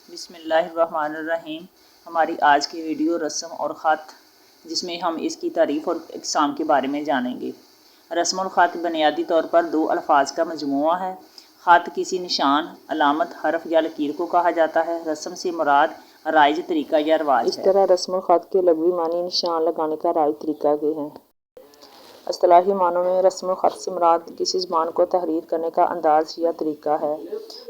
बिस्मिल्लाहिर्रहमानिर्रहीम। हमारी आज की वीडियो रस्म और ख़त, जिसमें हम इसकी तारीफ़ और इक़साम के बारे में जानेंगे। रस्म और ख़त बुनियादी तौर पर दो अल्फाज का मजमूआ है। ख़त किसी निशान, अलामत, हरफ या लकीर को कहा जाता है। रस्म से मुराद राइज तरीका या रवाज है। इस तरह रस्म और ख़त के लग़वी मानी निशान लगाने का राइज तरीका के हैं। इस्तिलाही मानों में रस्म और ख़त से मुराद किसी ज़बान को तहरीर करने का अंदाज़ या तरीका है।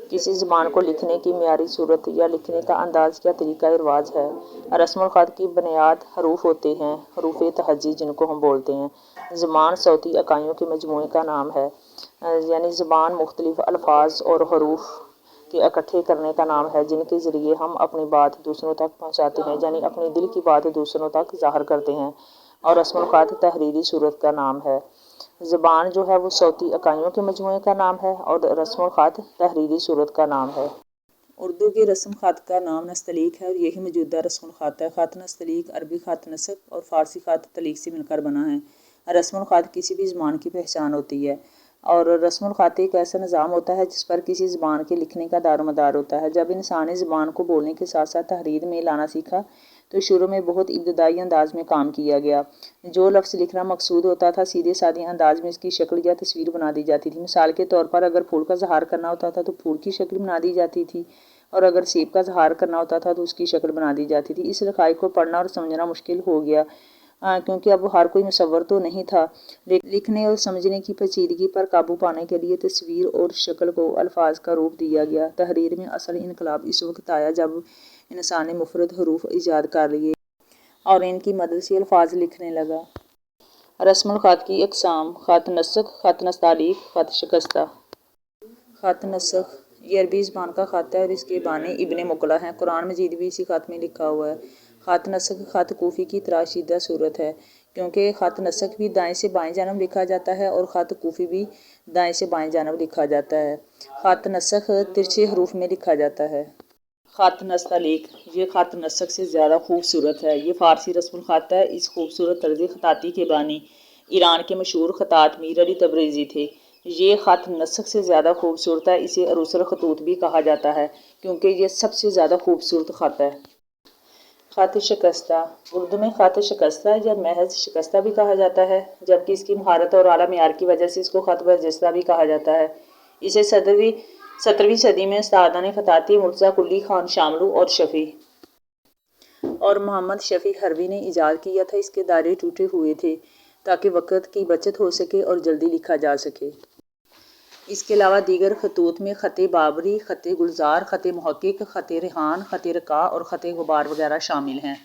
किसी ज़बान को लिखने की मियारी सूरत या लिखने का अंदाज़ या तरीका रिवाज है। रस्म और ख़त की बुनियाद हरूफ होते हैं, हरूफ तहज्जी जिनको हम बोलते हैं। ज़बान सौती इकाइयों के मजमूए का नाम है, यानी ज़बान मुख्तलिफ अल्फाज और हरूफ के इकट्ठे करने का नाम है, जिनके ज़रिए हम अपनी बात दूसरों तक पहुँचाते हैं, यानी अपने दिल की बात दूसरों तक ज़ाहिर करते हैं। और रस्म और ख़त तहरीरी सूरत का नाम है। ज़बान जो है वो सौती इकाइयों के मजमूए का नाम है और रस्म और ख़त तहरीरी सूरत का नाम है। उर्दू की रस्म ख़त का नाम नस्तलीक है और यही मौजूदा रस्म और ख़त है। ख़त नस्तलीक अरबी ख़त नस्क और फ़ारसी ख़त तलीक से मिलकर बना है। रस्म और ख़त किसी भी ज़बान की पहचान होती है और रस्म और ख़त एक ऐसा निज़ाम होता है जिस पर किसी ज़बान के लिखने का दारोमदार होता है। जब इंसानी ज़बान को बोलने के साथ साथ तहरीर में लाना सीखा तो शुरू में बहुत इब्तदाई अंदाज में काम किया गया। जो लफ्ज़ लिखना मकसूद होता था, सीधे साधे अंदाज में इसकी शक्ल या तस्वीर बना दी जाती थी। मिसाल के तौर पर अगर फूल का इज़हार करना होता था तो फूल की शक्ल बना दी जाती थी, और अगर सेब का इज़हार करना होता था तो उसकी शक्ल बना दी जाती थी। इस लिखाई को पढ़ना और समझना मुश्किल हो गया, क्योंकि अब हर कोई मुसव्वर तो नहीं था। लिखने और समझने की पेचीदगी पर काबू पाने के लिए तस्वीर और शक्ल को अल्फाज का रूप दिया गया। तहरीर में असल इनकलाब इस वक्त आया जब इंसान ने मुफरद हरूफ ईजाद कर लिए और इनकी मदद से अल्फाज लिखने लगा। रस्म और ख़त की अक़साम: ख़त नस्ख, ख़त नस्तालीक, ख़त शिकस्ता। ख़त नस्ख ये अरबी ज़बान का ख़त है और इसके बानी इब्न मुक़ला हैं। कुरान मजीद भी इसी ख़त में लिखा हुआ है। ख़त नस्ख ख़त कूफ़ी की तराशीदा सूरत है, क्योंकि ख़त नस्ख भी दाएँ से बाएँ जानब लिखा जाता है और ख़त कूफ़ी भी दाएँ से बाएँ जानब लिखा जाता है। ख़त नस्ख तिरछे हरूफ में लिखा जाता है। ख़त नस्तलीक ये ख़त नस्ख से ज़्यादा खूबसूरत है। ये फ़ारसी रस्म ख़त है। इस खूबसूरत तर्ज़ ख़ताती के बानी ईरान के मशहूर ख़तात मीर अली तबरेज़ी थे। ये ख़त नस्ख से ज़्यादा खूबसूरत है। इसे अरूसुल ख़तूत भी कहा जाता है, क्योंकि ये सबसे ज़्यादा खूबसूरत ख़त है। ख़त शिकस्ता उर्दू में ख़त शिकस्ता या महज शिकस्ता भी कहा जाता है, जबकि इसकी महारत और आला मियार की वजह से इसको ख़त बरजस्ता भी कहा जाता है। इसे 17वीं सदी में उस्तादान ख़ताती मुर्तज़ा कुली ख़ान शामलू और शफ़ी और मोहम्मद शफ़ी हरवी ने ईजाद किया था। इसके दायरे टूटे हुए थे ताकि वक़्त की बचत हो सके और जल्दी लिखा जा सके। इसके अलावा दीगर खतूत में ख़त बाबरी, ख़त गुलजार, ख़त मुहक्किक, ख़त रिहान, ख़त रक़ा और ख़त गुबार वगैरह शामिल हैं।